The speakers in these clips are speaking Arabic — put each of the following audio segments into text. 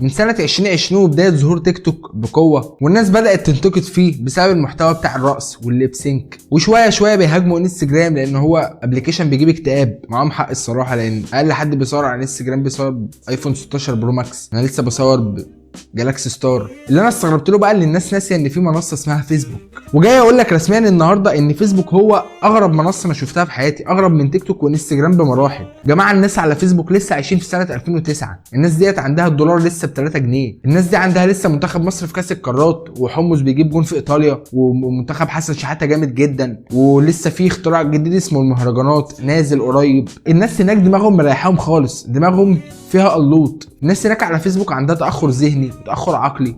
من سنه 2020 وبدايه ظهور تيك توك بقوه، والناس بدات تنتقد فيه بسبب المحتوى بتاع الرقص والليب سينك، وشويه شويه بيهاجموا انستجرام لان هو ابلكيشن بيجيب اكتئاب. معاهم حق الصراحه، لان اقل حد بيصور على انستجرام بيصور بايفون 16 برو ماكس، انا لسه بصور جالاكسي ستار. اللي انا استغربت له بقى ان الناس ناسيه ان في منصه اسمها فيسبوك، وجاي اقول لك رسميا النهارده ان فيسبوك هو اغرب منصه انا شفتها في حياتي، اغرب من تيك توك وانستجرام بمراحل. جماعه الناس على فيسبوك لسه عايشين في سنه 2009، الناس ديت عندها الدولار لسه ب 3 جنيه، الناس دي عندها لسه منتخب مصر في كاس القارات، وحمص بيجيب جون في ايطاليا، ومنتخب حسن شحاته جامد جدا، ولسه في اختراع جديد اسمه المهرجانات نازل قريب. الناس هناك دماغهم مريحاهم خالص، دماغهم فيها قلوط. الناس هناك على فيسبوك عندها تاخر ذهني وتاخر عقلي.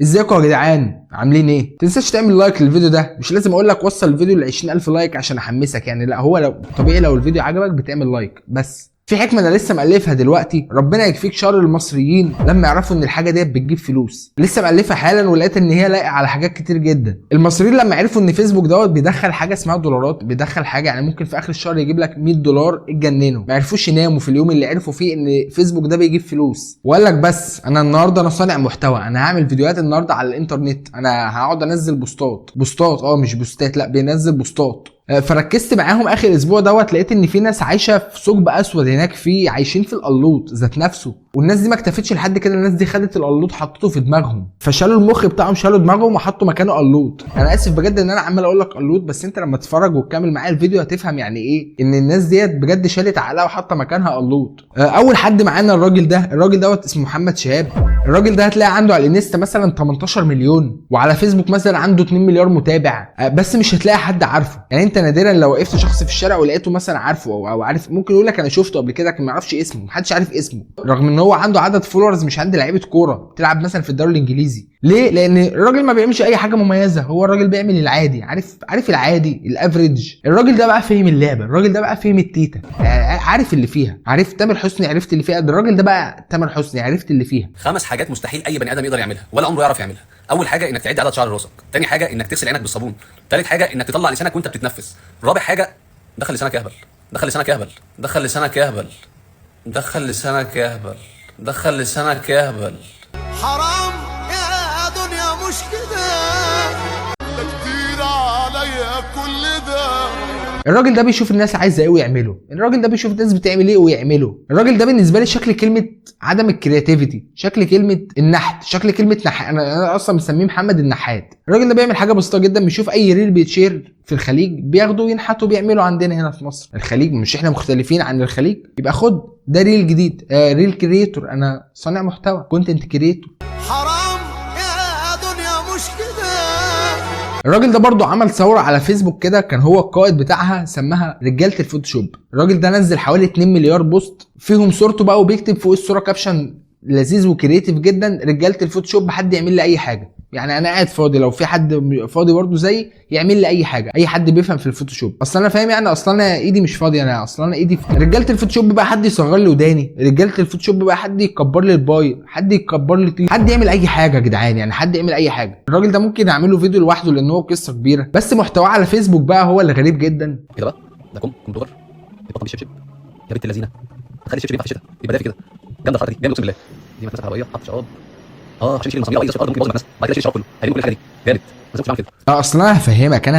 ازيكم يا جدعان، عاملين ايه؟ متنساش تعمل لايك للفيديو ده، مش لازم اقول لك وصل الفيديو ل 20000 لايك عشان احمسك يعني، لا هو لو طبيعي لو الفيديو عجبك بتعمل لايك بس. في حكمه انا لسه مالفها دلوقتي، ربنا يكفيك شر المصريين لما يعرفوا ان الحاجه ديت بتجيب فلوس. لسه مالفها حالا ولقيت ان هي لايقه على حاجات كتير جدا. المصريين لما عرفوا ان فيسبوك دوت بيدخل حاجه اسمها دولارات، بيدخل حاجه يعني ممكن في اخر الشهر يجيب لك 100 دولار، اتجننوا، ما عرفوش يناموا في اليوم اللي عرفوا فيه ان فيسبوك ده بيجيب فلوس. وقال لك بس انا النهارده انا صانع محتوى، انا هعمل فيديوهات النهارده على الانترنت، انا هقعد انزل بوستات مش بوستات، لا بينزل بوستات. فركزت معاهم اخر اسبوع دوت، لقيت ان في ناس عايشه في ثقب اسود هناك، في عايشين في القلوط ذات نفسه. والناس دي ما اكتفتش لحد كده، الناس دي خدت القلوط حطته في دماغهم، فشالوا المخ بتاعهم، شالوا دماغهم وحطوا مكانه قلوط. انا اسف بجد ان انا عمال اقول لك قلوط، بس انت لما تتفرج وتكمل معايا الفيديو هتفهم يعني ايه ان الناس ديت بجد شالت عقلها وحاطه مكانها قلوط. اول حد معانا الراجل دوت اسمه محمد شهاب. الراجل ده هتلاقي عنده على الانستا مثلا 18 مليون، وعلى فيسبوك مثلا عنده 2 مليار متابع، بس مش هتلاقي حد عارفه. يعني انت نادرا لو وقفت شخص في الشارع ولقيته مثلا عارفه او عارف، ممكن يقول لك انا شفته قبل كده لكن ما يعرفش اسمه، محدش عارف اسمه، رغم ان هو عنده عدد فولورز مش عند لعيبه كوره بتلعب مثلا في الدوري الانجليزي. ليه؟ لان الراجل ما بيعملش اي حاجه مميزه، هو الراجل بيعمل العادي، عارف العادي الافريج. الراجل ده بقى فهم اللعبه، الراجل ده بقى فهم التيتا، عارف اللي فيها. عارف تامر حسني عرفت اللي فيها، ده الراجل ده بقى تامر حسني عرفت اللي فيها. 5 حاجات مستحيل اي بني ادم يقدر يعملها ولا عمره يعرف يعملها. اول حاجه انك تعد عدد شعر راسك، تاني حاجه انك تغسل عينك بالصابون، تالت حاجه انك تطلع لسانك وانت بتتنفس، رابع حاجه دخل لسانك يهبل، دخل لسانك يهبل، دخل لسانك يهبل، دخل لسانك يهبل، دخل لسانك يهبل. حرام يا دنيا مش كده، ده كتير عليا كل ده. الراجل ده بيشوف الناس عايزه ايه ويعمله، الراجل ده بيشوف الناس بتعمل ايه ويعمله. الراجل ده بالنسبه لي شكل كلمه عدم الكرياتيفيتي، شكل كلمه النحت، شكل كلمه انا اصلا مسميه محمد النحات. الراجل ده بيعمل حاجه بسيطه جدا، بيشوف اي ريل بيتشير في الخليج بياخده وينحته وبيعمله عندنا هنا في مصر. الخليج مش احنا مختلفين عن الخليج، يبقى خد ده ريل جديد، ريل كرييتور، انا صانع محتوى، كونتنت كرييتور. حرام يا دنيا مش كده. الراجل ده برضو عمل ثوره على فيسبوك كده، كان هو القائد بتاعها، سماها رجاله الفوتوشوب. الراجل ده نزل حوالي 2 مليار بوست فيهم صورته بقى، وبيكتب فوق الصوره كابشن لذيذ وكرييتيف جدا، رجاله الفوتوشوب حد يعمل لي اي حاجه. يعني انا قاعد فاضي، لو في حد فاضي برضو زي يعمل لي اي حاجه، اي حد بيفهم في الفوتوشوب. اصلا انا فاهم يعني، اصلا انا ايدي مش فاضيه، انا اصلا انا ايدي رجاله الفوتوشوب بقى حد يصغر لي وداني، رجاله الفوتوشوب بقى حد يكبر لي الباي، حد يكبر لي حد يعمل اي حاجه يا جدعان، يعني حد يعمل اي حاجه. الراجل ده ممكن اعمل له فيديو لوحده لان هو قصه كبيره، بس محتواه على فيسبوك بقى هو اللي غريب جدا. كده بقى ده كمبيوتر يبطل بالشبشب يا بنت اللذينه، خلي الشبشب ينفع في الشتاء يبقى دافي كده، جامده الحركه دي جامد اقسم بالله. دي مدرسه عربيه حط شراب عشان يشيل المسامير، اي شراب ممكن يبوظ الناس، بعد كده يشيل الشراب كله، هيرمي كل الحاجه دي جامد. بس كده اصلا انا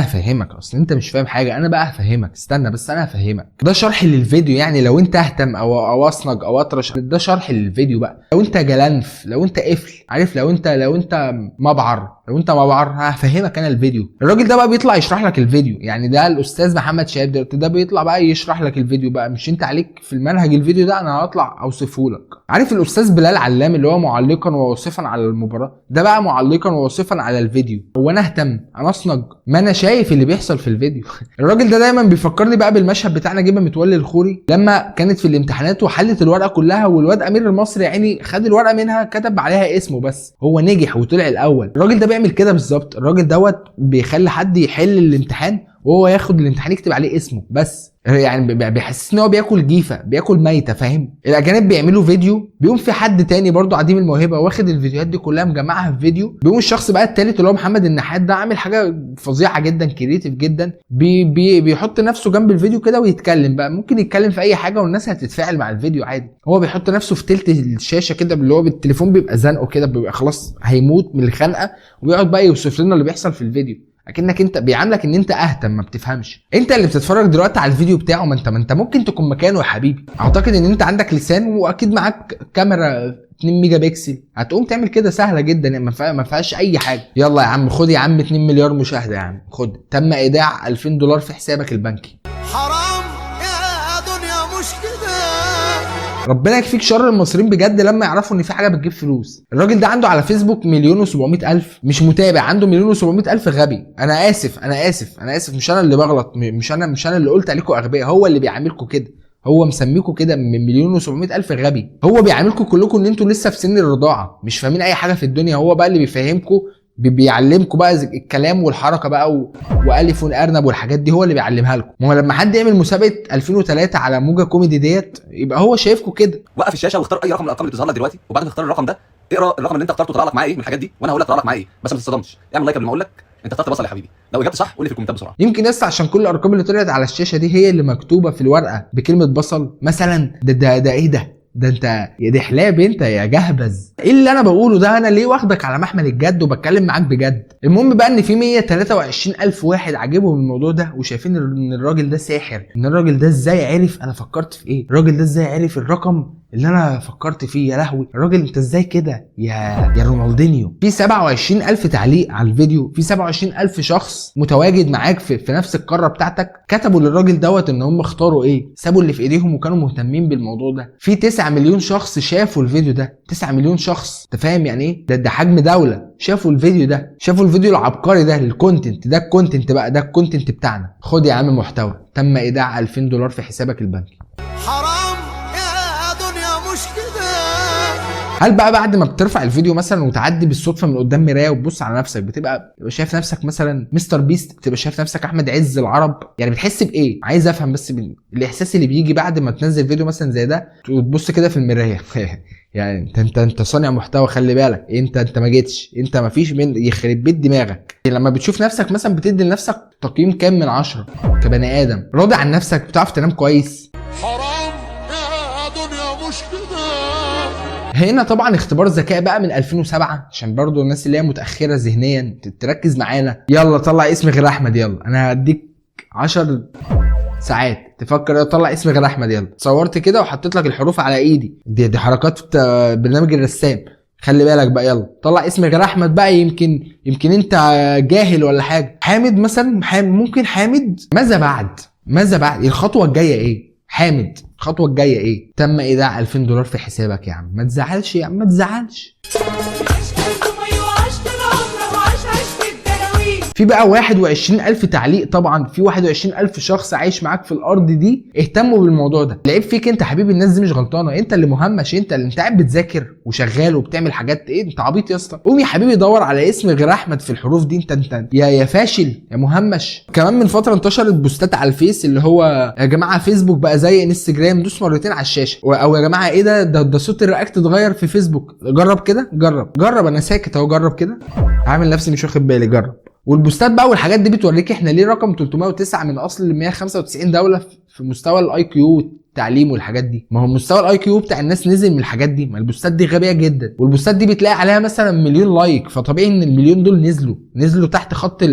هفهمك اصل انت مش فاهم حاجه، انا بقى هفهمك، استنى بس انا هفهمك. ده شرح للفيديو يعني، لو انت اهتم او اصنج او اطرش، ده شرح للفيديو بقى. لو انت جلنف، لو انت قفل، عارف، لو انت مبعر، هفهمك انا الفيديو. الراجل ده بقى بيطلع يشرح لك الفيديو، يعني ده الاستاذ محمد شهاب ده بيطلع بقى يشرح لك الفيديو بقى، مش انت عليك في المنهج الفيديو ده، انا هطلع اوصفه لك. عارف الاستاذ بلال علام اللي هو معلقا وواصفا على المباراه، ده بقى معلقا وواصفا على الفيديو. هو انا اهتم، انا اصنج، ما انا شايف اللي بيحصل في الفيديو. الراجل ده دايما بيفكرني بقى بالمشهد بتاع نجيبه متولي الخوري لما كانت في الامتحانات وحلت الورقه كلها، والواد امير المصري يعني خد الورقه منها كتب عليها اسمه بس، هو نجح وطلع الاول. الراجل ده بيعمل كده بالظبط، الراجل دوت بيخلي حد يحل الامتحان وهو ياخد الامتحان يكتب عليه اسمه بس. يعني بيحسسني ان هو بياكل جيفه، بياكل ميته، فاهم؟ الاجانب بيعملوا فيديو، بيقوم في حد تاني برضو عديم الموهبه واخد الفيديوهات دي كلها مجمعها في فيديو، بيقوم الشخص بقى التالت اللي هو محمد النحات ده عامل حاجه فظيعه جدا، كرييتيف جدا، بيحط نفسه جنب الفيديو كده ويتكلم بقى، ممكن يتكلم في اي حاجه والناس هتتفاعل مع الفيديو عادي. هو بيحط نفسه في تلت الشاشه كده، اللي هو بالتليفون بيبقى زنقه كده، بيبقى خلاص هيموت من الخنقه، وبيقعد بقى يوصف لنا اللي بيحصل في الفيديو، اكنك انت بيعاملك ان انت اهتم ما بتفهمش. انت اللي بتتفرج دلوقتي على الفيديو بتاعه، ما انت ممكن تكون مكانه يا حبيبي. اعتقد ان انت عندك لسان واكيد معاك كاميرا 2 ميجا بكسل، هتقوم تعمل كده سهله جدا، يعني ما فيهاش اي حاجه. يلا يا عم خد يا عم 2 مليار مشاهده يا عم، خد تم ايداع $2000 في حسابك البنكي. حرام يا دنيا مش كده. ربنا يكفيك شر المصريين بجد لما يعرفوا ان في حاجه بتجيب فلوس. الراجل ده عنده على فيسبوك 1,700,000 مش متابع، عنده 1,700,000 غبي. انا اسف مش انا اللي بغلط، مش انا اللي قلت عليكم اغبياء، هو اللي بيعاملكم كده، هو مسميكوا كده من 1,700,000 غبي. هو بيعاملكم كلكم ان انتوا لسه في سن الرضاعه، مش فاهمين اي حاجه في الدنيا. هو بقى اللي بيفهمكم، بيعلمكم بقى الكلام والحركه بقى والف ارنب والحاجات دي، هو اللي بيعلمها لكم. ما هو لما حد يعمل مسابقه 2003 على موجه كوميدي ديت، يبقى هو شايفكم كده. وقف الشاشه واختار اي رقم من الارقام اللي بتظهر لك دلوقتي، وبعد ما تختار الرقم ده اقرا الرقم اللي انت اخترته طلع لك معاه ايه من الحاجات دي، وانا هقول لك طلع لك معاه ايه، بس ما تتصدمش. اعمل لايك قبل ما اقول لك انت اخترت بصل يا حبيبي. لو اجابت صح قول لي في الكومنتات بسرعه. يمكن بس عشان كل الارقام اللي طلعت على الشاشه دي هي اللي مكتوبه في الورقه بكلمه بصل مثلا. ده ايه ده انت يا دحلاب انت يا جهبذ، ايه اللي انا بقوله ده؟ انا ليه واخدك على محمل الجد وبتكلم معاك بجد؟ المهم بقى ان في 123,000 واحد عاجبهم الموضوع ده وشايفين ان الراجل ده ساحر. ان الراجل ده ازاي عرف انا فكرت في ايه، الراجل ده ازاي عرف الرقم اللي انا فكرت فيه، يا لهوي الراجل انت ازاي كده يا رونالدينيو. في 27,000 تعليق على الفيديو، في 27,000 شخص متواجد معاك في نفس القاره بتاعتك كتبوا للراجل دوت ان هم اختاروا ايه، سابوا اللي في ايديهم وكانوا مهتمين بالموضوع ده. في 9 مليون شخص شافوا الفيديو ده، 9 مليون شخص، انت فاهم يعني ايه؟ ده حجم دوله شافوا الفيديو ده، شافوا الفيديو العبقري ده، الكونتنت ده، الكونتنت بقى ده الكونتنت بتاعنا. خد يا عم محتوى، تم ايداع $2000 في حسابك البنكي. حرام يا دنيا مش كده. هل بقى بعد ما بترفع الفيديو مثلا وتعدي بالصدفه من قدام مرايه وتبص على نفسك بتبقى شايف نفسك مثلا مستر بيست، بتبقى شايف نفسك احمد عز العرب؟ يعني بتحس بايه؟ عايز افهم بس الاحساس اللي بيجي بعد ما تنزل فيديو مثلا زي ده وتبص كده في المرايه. يعني انت صانع محتوى، خلي بالك، انت ما جيتش، انت ما فيش من يخرب بيت دماغك. لما بتشوف نفسك مثلا بتدي لنفسك تقييم كام من 10 كبني ادم؟ راضي عن نفسك؟ بتعرف تنام كويس؟ حرام يا دنيا مش كده. هنا طبعا اختبار ذكاء بقى من 2007 عشان برضو الناس اللي هي متاخره ذهنيا تركز معانا. يلا طلع اسم غير احمد، يلا انا هديك 10 ساعات تفكر طلع اسم غير احمد. يلا صورت كده وحطيت لك الحروف على ايدي، دي حركات برنامج الرسام، خلي بالك بقى. يلا طلع اسم غير احمد بقى، يمكن انت جاهل ولا حاجه. حامد مثلا، ممكن حامد. ماذا بعد الخطوه الجايه ايه؟ حامد الخطوه الجايه ايه؟ تم ايداع $2000 في حسابك. يا عم ما تزعلش يا عم، ما تزعلش. في بقى 21,000 تعليق، طبعا في 21,000 شخص عايش معاك في الارض دي اهتموا بالموضوع ده. العيب فيك انت حبيبي، الناس دي مش غلطانه، انت اللي مهمش، انت اللي قاعد بتذاكر وشغال وبتعمل حاجات. ايه انت عبيط يا اسطى؟ قوم يا حبيبي دور على اسم غير احمد في الحروف دي. انت يا فاشل يا مهمش. كمان من فتره انتشرت بوستات على الفيس اللي هو يا جماعه فيسبوك بقى زي انستجرام، دوس مرتين على الشاشه، او يا جماعه ايه ده صوت الرياكت اتغير في فيسبوك، جرب كده، جرب انا ساكت اهو، جرب كده، عامل نفسي مش واخد بالي، جرب. والبوستات بقى والحاجات دي بتوريك احنا ليه رقم 309 من اصل 195 دوله في مستوى الاي كيو التعليم والحاجات دي. ما هو مستوى الاي كيو بتاع الناس نزل من الحاجات دي. ما البوستات دي غبيه جدا، والبوستات دي بتلاقي عليها مثلا 1,000,000 لايك، فطبيعي ان ال1,000,000 دول نزلوا تحت خط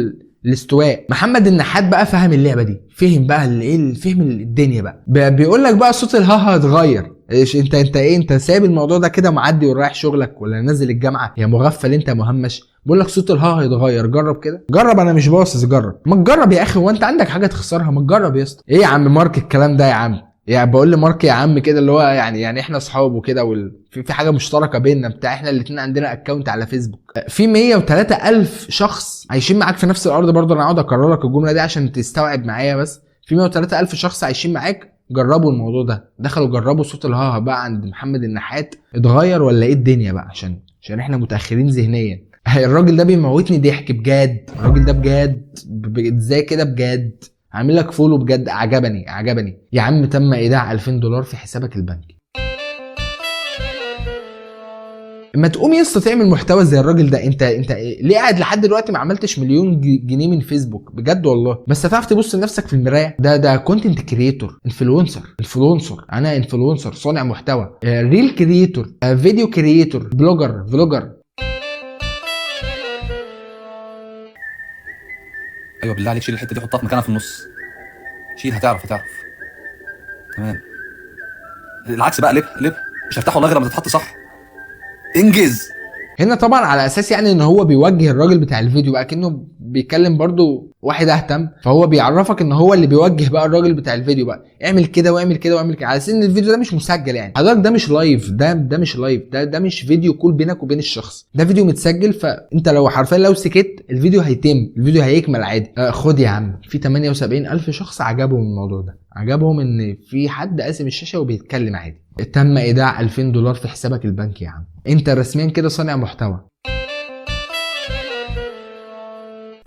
الاستواء. محمد النحات بقى فهم اللعبه دي، فهم بقى فهم الدنيا بقى بيقول لك بقى صوت الهاها اتغير. ايش انت ايه؟ انت سايب الموضوع ده كده معدي ورايح شغلك ولا نازل الجامعه يا مغفل انت يا مهمش؟ بقول لك صوت الها هيتغير، جرب كده، جرب، انا مش باصص، جرب. ما تجرب يا اخي، هو انت عندك حاجه تخسرها؟ ما تجرب يا اسطى. ايه يا عم مارك الكلام ده يا عم؟ يعني بقول لي مارك يا عم كده اللي هو يعني احنا اصحاب وكده، في حاجه مشتركه بيننا بتاع، احنا الاثنين عندنا اكونت على فيسبوك. في 103,000 شخص عايشين معاك في نفس الارض. برضه انا هقعد اكرر لك الجمله دي عشان تستوعب معايا بس. في 103,000 شخص عايشين معاك جربوا الموضوع ده، دخلوا جربوا صوت الها بقى عند محمد النحات، اتغير ولا ايه الدنيا بقى؟ عشان احنا متاخرين ذهنيا. الراجل ده بيموتني ضحك بجد، الراجل ده بجد ازاي كده بجد؟ هعمل لك فولو بجد، عجبني يا عم. تم ايداع $2000 في حسابك البنكي. اما تقوم يا اسطى تعمل محتوى زي الراجل ده. انت ليه قاعد لحد دلوقتي ما عملتش مليون جنيه من فيسبوك بجد والله؟ بس هتعرف تبص لنفسك في المرايه. ده كونتنت كريتور، انفلونسر، انا انفلونسر صانع محتوى، ريل كريتور، فيديو كريتور، بلوجر، فلوجر. ايوه بالله عليك شيل الحته دي حطها في مكانها في النص. شيل، هتعرف. تمام. العكس بقى، لب مش هفتحه والله غير لما تتحط صح. انجز. هنا طبعا على اساس يعني ان هو بيوجه الراجل بتاع الفيديو بقى، كأنه بيكلم برضو واحد اهتم، فهو بيعرفك ان هو اللي بيوجه بقى الراجل بتاع الفيديو بقى، اعمل كده واعمل كده واعمل كده، على اساس ان الفيديو ده مش مسجل. يعني حضرتك ده مش لايف، ده مش لايف، ده مش فيديو كول بينك وبين الشخص، ده فيديو متسجل. فانت لو حرفيا لو سكت الفيديو هيتم، الفيديو هيكمل عادي. خد يا عم، في 78,000 شخص عجبهم الموضوع ده، عجبهم ان في حد قاسم الشاشه وبيتكلم عادي. تم ايداع $2000 في حسابك البنكي يا عم. انت رسميا كده صانع محتوى.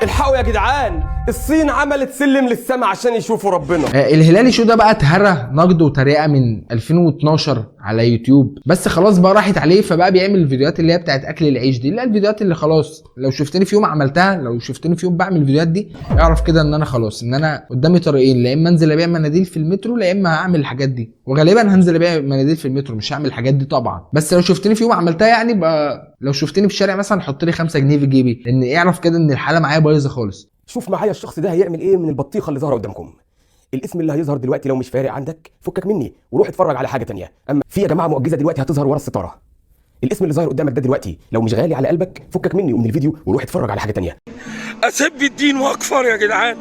الحقوا يا جدعان، الصين عملت سلم للسما عشان يشوفوا ربنا. الهلالي شو ده بقى اتهرى نقد وتريقه من 2012 على يوتيوب، بس خلاص بقى راحت عليه، فبقى بيعمل الفيديوهات اللي هي بتاعت اكل العيش دي، اللي هي الفيديوهات اللي خلاص لو شفتني في يوم عملتها، لو شفتني في يوم بعمل الفيديوهات دي اعرف كده ان انا خلاص، ان انا قدامي طريقين، لا اما انزل ابيع مناديل في المترو، لا اما هعمل الحاجات دي. وغالبا هنزل ابيع مناديل في المترو، مش هعمل الحاجات دي طبعا. بس لو شفتني في يوم عملتها يعني بقى، لو شفتني في الشارع مثلا حط لي 5 جنيه في جيبي، لان اعرف كده ان الحاله معايا بايظه خالص. شوف معايا الشخص ده هيعمل ايه من البطيخه اللي ظاهره قدامكم. الاسم اللي هيظهر دلوقتي لو مش فارق عندك فكك مني وروح اتفرج على حاجه تانية. اما في يا جماعه معجزه دلوقتي هتظهر ورا الستاره. الاسم اللي ظاهر قدامك ده دلوقتي لو مش غالي على قلبك فكك مني ومن الفيديو وروح اتفرج على حاجه تانية. اسب الدين واكفر يا جدعان،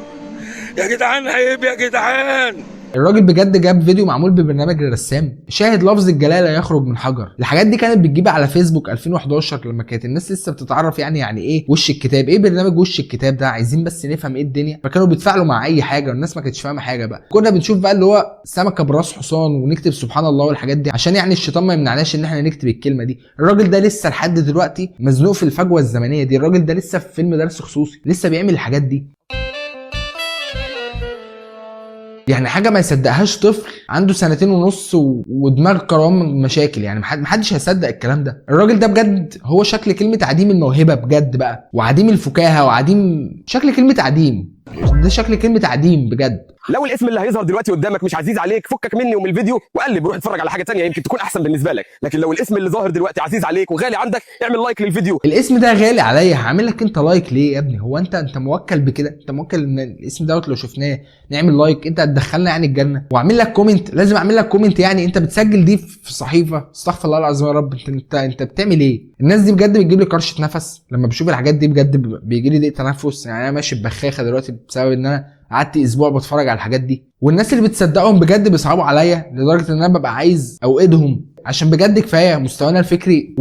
يا جدعان عيب يا جدعان. الراجل بجد جاب فيديو معمول ببرنامج الرسام، شاهد لفظ الجلاله يخرج من حجر. الحاجات دي كانت بتجيب على فيسبوك 2011 لما كانت الناس لسه بتتعرف يعني ايه وش الكتاب، ايه برنامج وش الكتاب ده، عايزين بس نفهم ايه الدنيا. فكانوا بيتفاعلوا مع اي حاجه والناس ما كانتش فاهمه حاجه بقى. كنا بنشوف بقى اللي هو سمكه براس حصان ونكتب سبحان الله والحاجات دي، عشان يعني الشيطان ما يمنعناش ان احنا نكتب الكلمه دي. الراجل ده لسه لحد دلوقتي مزنوق في الفجوه الزمنيه دي. الراجل ده لسه في فيلم درس خصوصي، لسه بيعمل الحاجات دي. يعني حاجه ما يصدقهاش طفل عنده 2.5 سنين ودماغ كرام مشاكل. يعني محدش هيصدق الكلام ده. الراجل ده بجد هو شكل كلمه عديم الموهبه بجد بقى، وعديم الفكاهه، وعديم شكل كلمه عديم. ده شكل كلمه عديم بجد. لو الاسم اللي هيظهر دلوقتي قدامك مش عزيز عليك فكك مني ومن الفيديو وقلب وروح اتفرج على حاجه تانية يمكن تكون احسن بالنسبه لك. لكن لو الاسم اللي ظاهر دلوقتي عزيز عليك وغالي عندك اعمل لايك للفيديو. الاسم ده غالي عليا، هعمل لك انت لايك ليه يا ابني؟ هو انت موكل بكده؟ انت موكل ان الاسم دوت لو شفناه نعمل لايك؟ انت هتدخلنا يعني الجنه؟ واعمل لك كومنت، لازم اعمل لك كومنت؟ يعني انت بتسجل دي في صحيفه؟ استغفر الله العظيم يا رب. انت بتعمل ايه؟ الناس دي بجد بتجيب لي كرشه نفس لما بشوف الحاجات دي، بجد بيجي لي ضيق تنفس. يعني انا ماشي ببخاخه دلوقتي بسبب ان انا قعدت اسبوع بتفرج على الحاجات دي. والناس اللي بتصدقهم بجد بيصعبوا عليا لدرجه ان انا ببقى عايز اوقدهم، عشان بجد كفايه مستوانا الفكري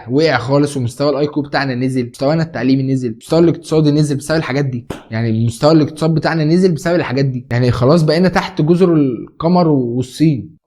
وقع خالص، ومستوى الاي كيو بتاعنا نزل، مستوانا التعليمي نزل، مستوى الاقتصادي نزل بسبب الحاجات دي. يعني مستوى الاقتصاد بتاعنا نزل بسبب الحاجات دي. يعني خلاص بقينا تحت جزر القمر والصين.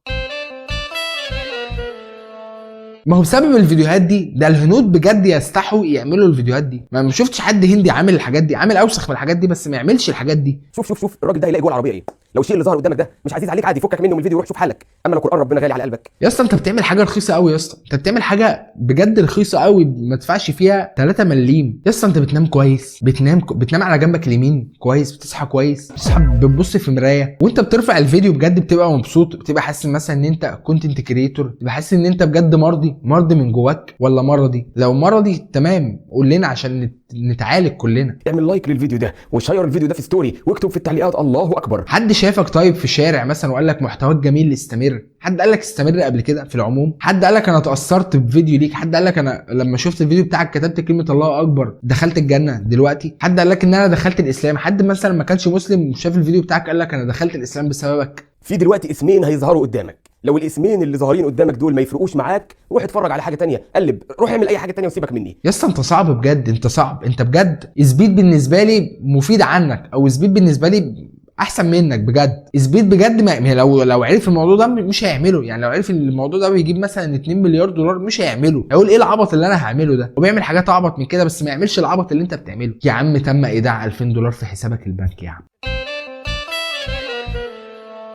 ما هو بسبب الفيديوهات دي. ده الهنود بجد يستحوا يعملوا الفيديوهات دي. ما شفتش حد هندي عامل الحاجات دي، عامل اوسخ من الحاجات دي بس ما يعملش الحاجات دي. شوف الراجل ده هيلاقي جوه العربيه ايه. لو الشيء اللي ظهر قدامك ده مش عزيز عليك عادي فكك منه من الفيديو وروح شوف حالك. اما لو قران ربنا غالي على قلبك يا اسطى انت بتعمل حاجه رخيصه قوي. يا اسطى انت بتعمل حاجه بجد رخيصه قوي ما تدفعش فيها 3 مليم. يا اسطى انت بتنام كويس، بتنام على جنبك اليمين كويس، بتصحى كويس، بتصحى بتبص في مرايه وانت بترفع الفيديو بجد بتبقى مبسوط، بتبقى حاسس مثلا ان انت كونتنت كريتور، بتبقى حاسس ان انت بجد مرضي من جواك ولا مرضي. لو مرضي تمام قول لنا عشان نتعالج كلنا. اعمل لايك للفيديو ده وشير الفيديو ده في ستوري واكتب في التعليقات الله اكبر. حد شافك طيب في شارع مثلا وقال لك محتواك جميل استمر؟ حد قال لك استمر قبل كده في العموم؟ حد قال لك انا اتاثرت بفيديو ليك؟ حد قال لك انا لما شفت الفيديو بتاعك كتبت كلمه الله اكبر دخلت الجنه دلوقتي؟ حد قال لك ان انا دخلت الاسلام؟ حد مثلا ما كانش مسلم وشاف الفيديو بتاعك قال لك انا دخلت الاسلام بسببك؟ في دلوقتي اسمين هيظهروا قدامك، لو الاسمين اللي ظاهرين قدامك دول ما يفرقوش معاك روح اتفرج على حاجه تانية، قلب روح اعمل اي حاجه تانية وسيبك مني. يا اسطى انت صعب بجد، انت صعب. انت بجد اثبيت بالنسبه لي مفيد عنك، او اثبيت بالنسبه لي احسن منك بجد. اثبيت بجد لو عرف الموضوع ده مش هيعمله. يعني لو عرف الموضوع ده بيجيب مثلا 2 مليار دولار مش هيعمله. هيقول ايه العبط اللي انا هعمله ده؟ وبيعمل حاجات اعبط من كده بس ما يعملش العبط اللي انت بتعمله. يا عم تم ايداع $2000 في حسابك البنكي يا عم.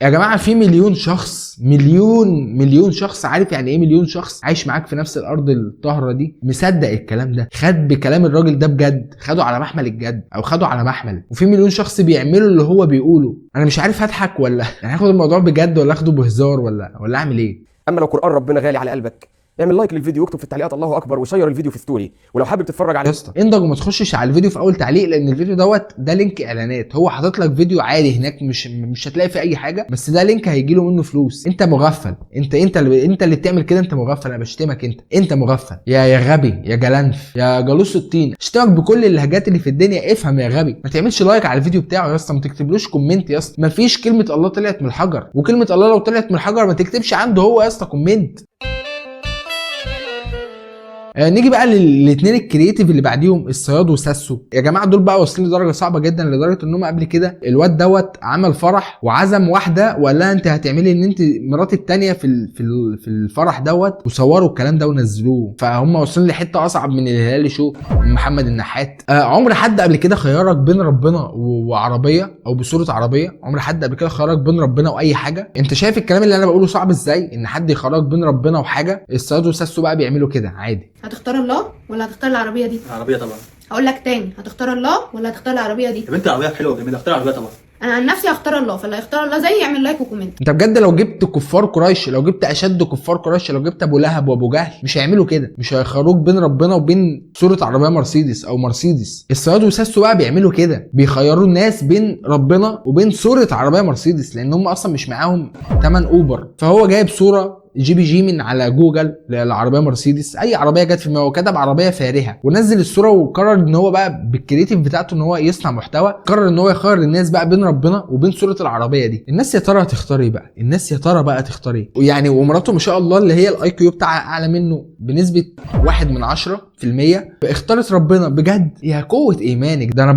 يا جماعه في مليون شخص، مليون شخص، عارف يعني ايه مليون شخص عايش معاك في نفس الارض الطاهره دي، مصدق الكلام ده، خد بكلام الراجل ده بجد، خده على محمل الجد او خده على محمل. وفي مليون شخص بيعملوا اللي هو بيقوله. انا مش عارف اضحك ولا يعني هاخد الموضوع بجد ولا اخده بهزار ولا اعمل ايه. اما لو قران ربنا غالي على قلبك، اعمل لايك للفيديو واكتب في التعليقات الله اكبر وشير الفيديو في ستوري. ولو حابب تتفرج على يا اسطى اندج وما تخشش على الفيديو في اول تعليق، لان الفيديو ده لينك اعلانات. هو حاطط لك فيديو عادي هناك، مش هتلاقي فيه اي حاجه، بس ده لينك هيجي له منه فلوس. انت مغفل، انت اللي بتعمل كده، انت مغفل. انا بشتمك، انت مغفل يا غبي يا جلنف يا جالوس الطين. اشتمك بكل اللهجات اللي في الدنيا. افهم يا غبي، ما تعملش لايك على الفيديو بتاعه يا اسطى، ما تكتبلوش كومنت يا اسطى. مفيش كلمه الله طلعت من الحجر، وكلمه الله لو طلعت من الحجر ما تكتبش عنده هو يا اسطى كومنت. نيجي بقى للاثنين الكرييتيف اللي بعديهم، الصياد وساسو. يا جماعه دول بقى واصلين لدرجه صعبه جدا، لدرجه ان هم قبل كده الواد دوت عمل فرح وعزم واحده وقال لها انت هتعملي ان انت مراتي الثانيه في الفرح دوت، وصوروا الكلام ده ونزلوه. فهم واصلين لحته اصعب من الهلال شو محمد النحات. عمر حد قبل كده خيرك بين ربنا وعربيه او بصوره عربيه؟ عمر حد قبل كده خيرك بين ربنا واي حاجه؟ انت شايف الكلام اللي انا بقوله صعب ازاي؟ ان حد يخرجك بين ربنا وحاجه. الصياد وساسو بقى بيعملوا كده عادي. هتختار الله ولا هتختار العربيه دي؟ العربيه طبعا. هقول لك تاني، هتختار الله ولا هتختار العربيه دي؟ يا بنت العربيه حلوه وجميله، اختار العربيه طبعا. انا عن نفسي هختار الله، فاللي هيختار الله زي يعمل لايك وكومنت. انت بجد لو جبت كفار قريش، لو جبت اشد كفار قريش، لو جبت ابو لهب وابو جهل، مش هيعملوا كده، مش هيخرجوك بين ربنا وبين صوره عربيه مرسيدس او مرسيدس. الصياد وساسو بقى بيعملوا كده، بيخيروا الناس بين ربنا وبين صوره عربيه مرسيدس، لان هم اصلا مش معاهم ثمن اوبر. فهو جايب صوره جي من على جوجل للعربيه مرسيدس، اي عربيه جت في دماغه، وكتب عربيه فارهه ونزل الصوره، وقرر ان هو بقى بالكريتيف بتاعته ان هو يصنع محتوى، قرر ان هو يخير الناس بقى بين ربنا وبين صوره العربيه دي. الناس يا ترى هتختار ايه بقى؟ الناس يا ترى بقى تختار ايه؟ يعني ومراته ما شاء الله اللي هي الاي كيو بتاعها اعلى منه بنسبه 1 من 10%، اختارت ربنا بجد. يا قوه ايمانك، ده انا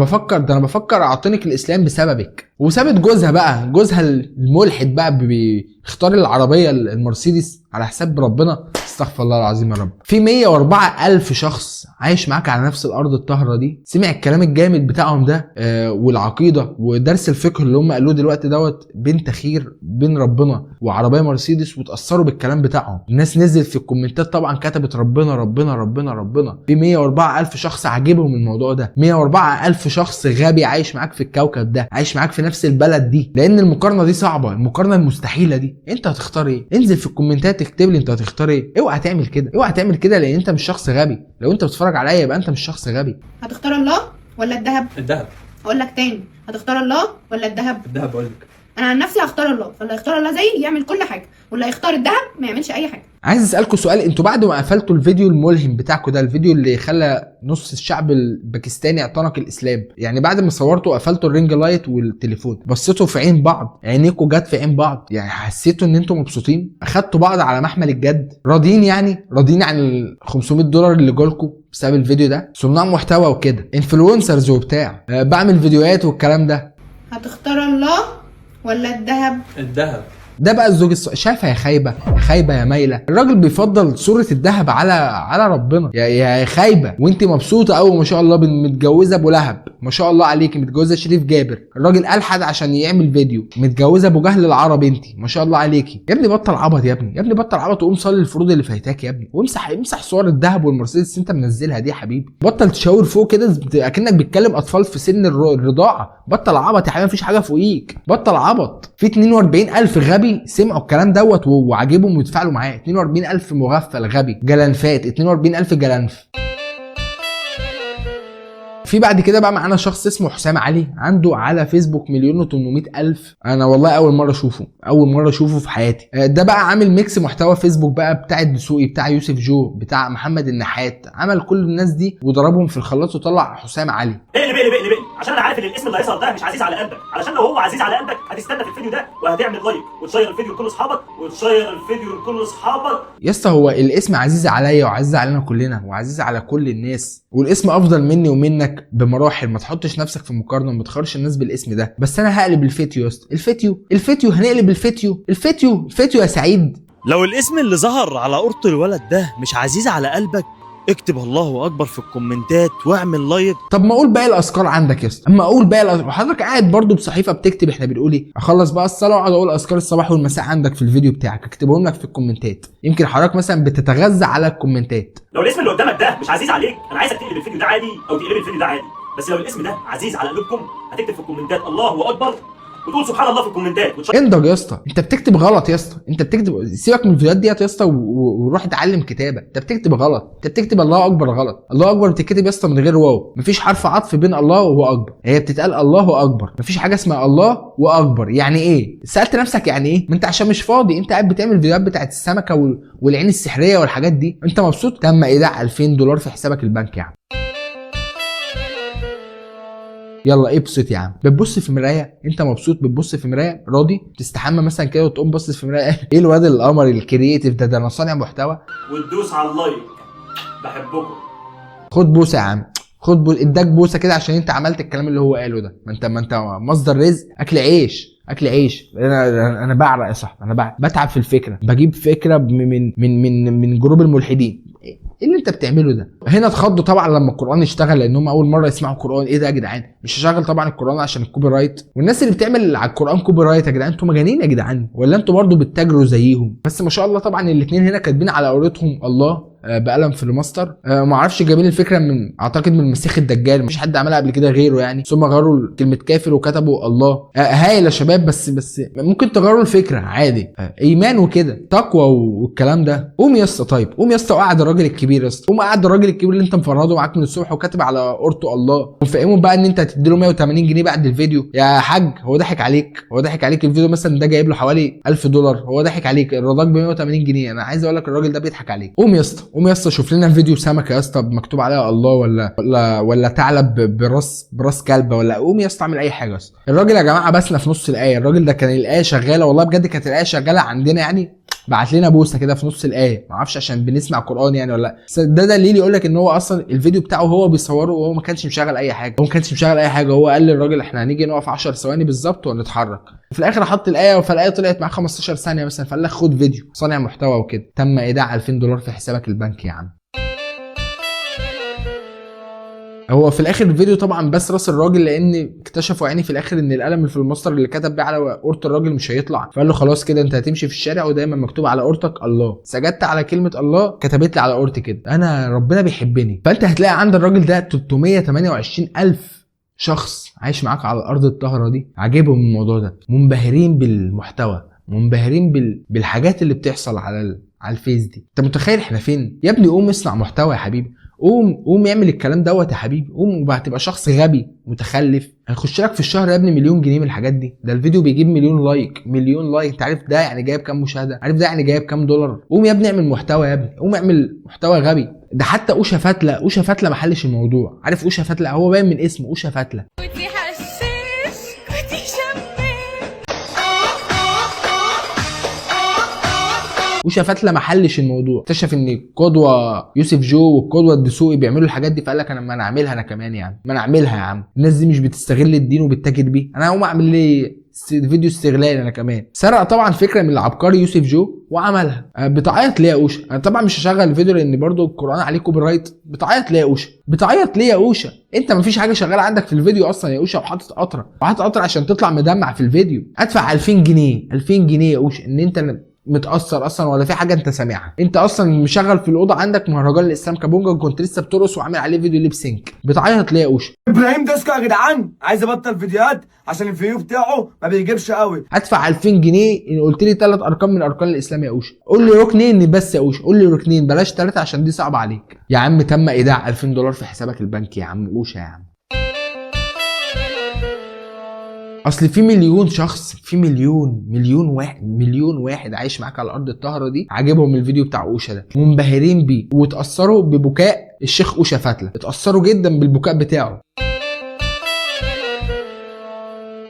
بفكر اعطينك الاسلام بسببك. وسابت جوزها بقى، جوزها الملحد بقى بيختار العربيه المرسيدس على حساب ربنا. استغفر الله العظيم يا رب. في 104,000 شخص عايش معاك على نفس الارض الطاهره دي، سمع الكلام الجامد بتاعهم ده والعقيده ودرس الفقه اللي هم قالوه دلوقتي دوت بين تخير بين ربنا وعربيه مرسيدس، وتاثروا بالكلام بتاعهم. الناس نزلت في الكومنتات طبعا كتبت ربنا ربنا ربنا ربنا. في 104,000 شخص عاجبهم الموضوع ده، 104,000 شخص غبي عايش معاك في الكوكب ده، عايش معاك في نفس البلد دي. لان المقارنه دي صعبه، المقارنه المستحيله دي. انت هتختار ايه؟ انزل في الكومنتات اكتب لي انت هتختار ايه. اوعى تعمل كده، اوعى تعمل كده، لان انت مش شخص غبي. لو انت بتتفرج عليا يبقى انت مش شخص غبي. هتختار الله ولا الذهب؟ الذهب. اقول لك تاني، هتختار الله ولا الذهب؟ الذهب بقول لك. انا عن نفسي هختار الله، فاللي هيختار الله زي يعمل كل حاجه، واللي هيختار الذهب ما يعملش اي حاجه. عايز اسالكم سؤال، انتوا بعد ما قفلتوا الفيديو الملهم بتاعكم ده، الفيديو اللي خلى نص الشعب الباكستاني اعتنق الاسلام، يعني بعد ما صورتوا وقفلتوا الرينج لايت والتليفون، بصيتوا في عين بعض، عينيكم جت في عين بعض، يعني حسيتوا ان انتوا مبسوطين، اخدتوا بعض على محمل الجد، راضيين يعني راضيين عن ال $500 اللي جولكم بسبب الفيديو ده؟ صناع محتوى وكده، انفلونسرز وبتاع، بعمل فيديوهات والكلام ده. هتختار الله ولا الذهب؟ الذهب. ده بقى الزوج شايفه يا خايبه، يا خايبه يا مايله. الراجل بيفضل صوره الذهب على ربنا. يا خايبه، وانت مبسوطه قوي ما شاء الله متجوزه ابو لهب، ما شاء الله عليكي، متجوزه شريف جابر، الراجل الحد عشان يعمل فيديو، متجوزه ابو جهل العربي انت، ما شاء الله عليكي. يا ابني بطل عبط، يا ابني بطل عبط، وقوم صلي الفروض اللي فايتاك يا ابني، وامسح صور الذهب والمرسيدس انت منزلها دي يا حبيبي. بطل تشاور فوق كده اكنك بتكلم اطفال في سن الرضاعه. بطل عبط يا حبيبي، مفيش حاجه فوقيك، بطل عبط. في 42,000 غبي سمعوا الكلام دوت وعجبهم ويتفاعلوا معاه. 42,000 مغفل غبي جلنفات، 42,000 جلنف. في بعد كده بقى معانا شخص اسمه حسام علي، عنده على فيسبوك 1,800,000. انا والله اول مره اشوفه في حياتي. ده بقى عامل ميكس محتوى فيسبوك بقى، بتاع الدسوقي، بتاع يوسف جو، بتاع محمد النحات، عمل كل الناس دي وضربهم في الخلاط وطلع حسام علي. اقلب عشان انا عارف ان الاسم اللي هيظهر ده مش عزيز على قلبك، علشان لو هو عزيز على قلبك هتستنى في الفيديو ده وهتعمل لايك وتشير الفيديو لكل اصحابك يا اسطى هو الاسم عزيز عليا وعزيز علينا كلنا وعزيز على كل الناس، والاسم افضل مني ومنك بمراحل. ما تحطش نفسك في مقارنه وما تخرش الناس بالاسم ده. بس انا هقلب الفيديو يا اسطى، الفيديو هنقلب الفيديو يا سعيد. لو الاسم اللي ظهر على قرط الولد ده مش عزيز على قلبك اكتب الله اكبر في الكومنتات واعمل لايك. طب ما اقول باقي الاذكار عندك يا اسطى، اما اقول باقي الاذكار حضرتك قاعد برضو بصحيفه بتكتب احنا بنقول ايه، اخلص بقى الصلاه واقعد اقول اذكار الصباح والمساء عندك في الفيديو بتاعك اكتبهم لك في الكومنتات، يمكن حضرتك مثلا بتتغذى على الكومنتات. لو الاسم اللي قدامك ده مش عزيز عليك، انا عايزك تقلب الفيديو ده عادي او تقلب الفيديو ده عادي، بس لو الاسم ده عزيز على قلوبكم هتكتب في الكومنتات الله اكبر وتقول سبحان الله في الكومنتات انضج يا اسطى، انت بتكتب غلط يا اسطى، انت بتكتب، سيبك من الفيديوهات ديت يا اسطى وروح اتعلم كتابه، انت بتكتب غلط، انت بتكتب الله اكبر غلط. الله اكبر بتتكتب يا اسطى من غير واو، مفيش حرف عطف بين الله واكبر، هي بتتقال الله اكبر، مفيش حاجه اسمها الله واكبر. يعني ايه؟ سالت نفسك يعني ايه؟ ما انت عشان مش فاضي، انت قاعد بتعمل فيديوهات بتاعت السمكه والعين السحريه والحاجات دي، انت مبسوط؟ تم ايداع 2000 دولار في حسابك البنكي يا عم. يلا ابسط يا عم، بتبص في مرايه انت مبسوط، بتبص في مرايه راضي، تستحمى مثلا كده وتقوم باصص في مرايه ايه الواد القمر الكرييتيف ده انا صانع محتوى، وتدوس على اللايك. بحبكم. خد بوسه يا عم، خد بوسه، اداك بوسه كده عشان انت عملت الكلام اللي هو قاله ده. ما انت مصدر رزق، اكل عيش اكل عيش. انا بعرق يا صاحبي، انا بتعب في الفكره، بجيب فكره من جروب الملحدين. ايه اللي انت بتعمله ده؟ هنا اتخضوا طبعا لما القران اشتغل، لانهم اول مره يسمعوا القران. ايه ده يا جدعان؟ مش هشغل طبعا القران عشان الكوبي رايت، والناس اللي بتعمل على القران كوبي رايت يا جدعان انتوا مجانين يا جدعان، ولا انتوا برضو بتتاجروا زيهم؟ بس ما شاء الله طبعا الاثنين هنا كاتبين على قورتهم الله بقلم في الماستر. ما اعرفش جايبين الفكره من، اعتقد من المسيح الدجال، مفيش حد عملها قبل كده غيره يعني، ثم غيروا كلمه كافر وكتبوا الله. هايل يا شباب، بس ممكن تغيروا الفكره عادي، ايمان وكده تقوى والكلام ده. قوم يا اسطى، طيب قوم يا اسطى وقعد الراجل الكبير يا اسطى، قوم قعد الراجل الكبير اللي انت مفرده معاك من الصبح وكاتب على قورته الله، وفهمهم بقى ان انت هتدي له 180 جنيه بعد الفيديو. يا حاج هو ضحك عليك، هو ضحك عليك. الفيديو مثلا ده جايب له حوالي 1000 دولار، هو ضحك عليك، الرضاك ب 180 جنيه. انا عايز اقول لك الراجل ده بيضحك عليك. قوم يا اسطى، قوم يا اسطى شوف لنا فيديو سمكه يا اسطى مكتوب عليها الله، ولا ثعلب براس كلبه، ولا قوم يا اسطى اعمل اي حاجه. اصلا الراجل يا جماعه بسنا في نص الايه، الراجل ده كان الايه شغاله والله بجد، كانت الايه شغاله عندنا يعني، بعت لنا بوسه كده في نص الايه، ما اعرفش عشان بنسمع قران يعني ولا لا. ده دليل يقول لك ان هو اصلا الفيديو بتاعه هو بيصوره وهو ما كانش مشغل اي حاجه، هو قال للراجل احنا هنيجي نقف 10 ثواني بالظبط ونتحرك، في الاخر حط الايه، فالايه طلعت معاه 15 ثانيه مثلا، فقال لك خد فيديو صانع محتوى وكده. تم ايداع 2000 دولار في حسابك البنكي يا عم. هو في الاخر الفيديو طبعا بس راس الراجل، لان اكتشفوا يعني في الاخر ان القلم اللي في الماستر اللي كتب بيه على قورة الراجل مش هيطلع، فقال له خلاص كده انت هتمشي في الشارع ودايما مكتوب على قورتك الله. سجدت على كلمه الله كتبت لي على قورتي كده، انا ربنا بيحبني. فانت هتلاقي عند الراجل ده 328,000 شخص عايش معاك على الارض الطاهره دي، عاجبهم الموضوع ده، منبهرين بالمحتوى، منبهرين بالحاجات اللي بتحصل على الفيس دي. انت متخيل احنا فين يا ابني؟ قوم اصنع محتوى يا حبيبي، قوم يعمل الكلام دوت يا حبيبي، قوم وهتبقى شخص غبي متخلف. هيخش لك في الشهر يا ابني مليون جنيه من الحاجات دي، ده الفيديو بيجيب مليون لايك، انت عارف ده يعني جايب كام مشاهده؟ عارف ده يعني جايب كام دولار؟ قوم يا ابني اعمل محتوى يا ابني، قوم اعمل محتوى غبي. ده حتى اوشا فتله ما حلش الموضوع. عارف اوشا فتله؟ هو باين من اسمه اوشا فتله. اوشا فتله ما حلش الموضوع، اكتشف ان القدوه يوسف جو والقدوه الدسوقي بيعملوا الحاجات دي، فقال لك انا اعملها انا كمان يا عم، ما انا اعملها يا عم. الناس دي مش بتستغل الدين وبتتاجر بيه، انا هقوم اعمل لي فيديو استغلال انا كمان. سرق طبعا فكره من العبقري يوسف جو وعملها. بتعيط ليه يا اوشا؟ انا طبعا مش هشغل الفيديو لان برضو القران عليه كوبي رايت. بتعيط ليه يا اوشا؟ بتعيط ليه يا اوشا؟ انت مفيش حاجه شغاله عندك في الفيديو اصلا يا اوشا، وحاطط قطره عشان تطلع مدمع في الفيديو. ادفع 2000 جنيه يا اوشا ان انت متاثر اصلا ولا في حاجه انت سامعها؟ انت اصلا مشغل في الاوضه عندك مهرجان الاسلام كابونجا وكنت لسه بترقص وعامل عليه فيديو ليب سينك. بتعيط ليه يا اوشا؟ ابراهيم ديسكو يا جدعان عايز ابطل فيديوهات عشان الفيو بتاعه ما بيجيبش قوي. ادفع 2000 جنيه ان قلت لي 3 ارقام من اركان الاسلام يا اوشا. قول لي ركنين بس يا اوشا، قول لي ركنين بلاش 3 عشان دي صعبه عليك يا عم. تم ايداع 2000 دولار في حسابك البنكي يا عم اوشا يا عم. اصل في مليون شخص، في مليون واحد عايش معاك على الارض الطاهره دي، عاجبهم الفيديو بتاع اوشا ده، منبهرين بيه واتاثروا ببكاء الشيخ اوشا فتله، اتاثروا جدا بالبكاء بتاعه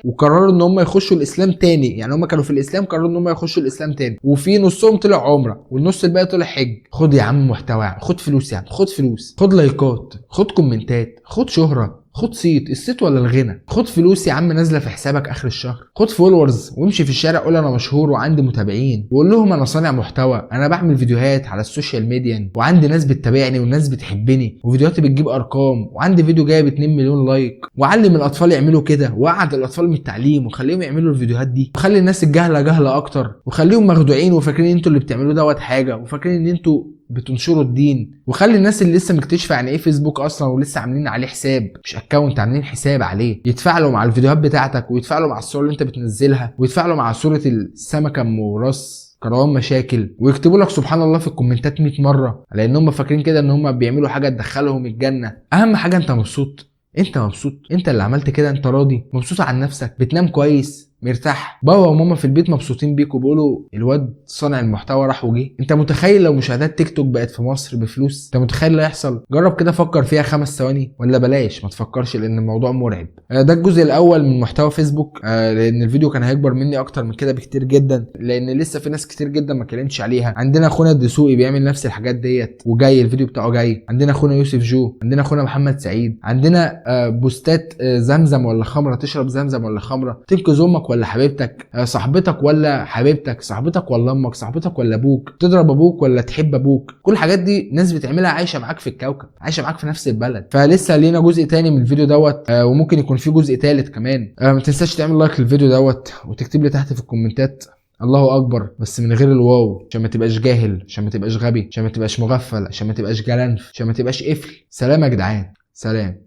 وقرروا ان هم يخشوا الاسلام تاني. يعني هم كانوا في الاسلام، قرروا ان هم يخشوا الاسلام تاني، وفي نصهم طلع عمره والنص الباقي طلع حج. خد يا عم محتوى، خد فلوس يا عم، خد فلوس، خد لايكات، خد كومنتات، خد شهره، خد صيت، الصيت ولا الغنى؟ خد فلوس يا عم نازله في حسابك اخر الشهر، خد فولورز وامشي في الشارع قول انا مشهور وعندي متابعين، وقول لهم انا صانع محتوى، انا بعمل فيديوهات على السوشيال ميديا وعندي ناس بتتابعني والناس بتحبني وفيديوهاتي بتجيب ارقام وعندي فيديو جايب 2 مليون لايك، وعلم الاطفال يعملوا كده، وقعد الاطفال من التعليم وخليهم يعملوا الفيديوهات دي، وخلي الناس الجهله جهله اكتر، وخليهم مخدوعين وفاكرين ان انتوا اللي بتعملوه دوت حاجه، وفاكرين ان انتوا بتنشروا الدين، وخلي الناس اللي لسه مكتشفه يعني ايه فيسبوك اصلا ولسه عاملين عليه حساب مش اكونت، عاملين حساب عليه، يتفاعلوا مع الفيديوهات بتاعتك ويتفاعلوا مع الصور اللي انت بتنزلها ويتفاعلوا مع صوره السمكه ام راس كروان مشاكل، ويكتبوا لك سبحان الله في الكومنتات 100 مره، لان هم فاكرين كده ان هم بيعملوا حاجه تدخلهم الجنه. اهم حاجه انت مبسوط، انت مبسوط، انت اللي عملت كده، انت راضي مبسوط عن نفسك، بتنام كويس مرتاح، بابا وماما في البيت مبسوطين بيك وبيقولوا الواد صانع المحتوى راح وجه. انت متخيل لو مشاهدات تيك توك بقت في مصر بفلوس؟ انت متخيل اللي هيحصل؟ جرب كده فكر فيها 5 ثواني، ولا بلاش ما تفكرش لان الموضوع مرعب. ده الجزء الاول من محتوى فيسبوك، لان الفيديو كان هيكبر مني اكتر من كده بكتير جدا، لان لسه في ناس كتير جدا ما اتكلمتش عليها. عندنا اخونا الدسوقي بيعمل نفس الحاجات ديت وجاي الفيديو بتاعه جاي، عندنا اخونا يوسف جو، عندنا اخونا محمد سعيد، عندنا بوستات زمزم ولا خمره، تشرب زمزم ولا خمره، تنقذ امك ولا حبيبتك، صاحبتك ولا حبيبتك، صاحبتك ولا امك، صاحبتك ولا ابوك، تضرب ابوك ولا تحب ابوك. كل الحاجات دي ناس بتعملها عايشه معاك في الكوكب، عايشه معاك في نفس البلد. فلسه لينا جزء تاني من الفيديو دوت، وممكن يكون في جزء تالت كمان. ما تنساش تعمل لايك للفيديو دوت وتكتب لي تحت في الكومنتات الله اكبر بس من غير الواو، عشان ما تبقاش جاهل، عشان ما تبقاش غبي، عشان ما تبقاش مغفل، عشان ما تبقاش جلنف، عشان ما تبقاش قفل. سلام يا جدعان، سلام.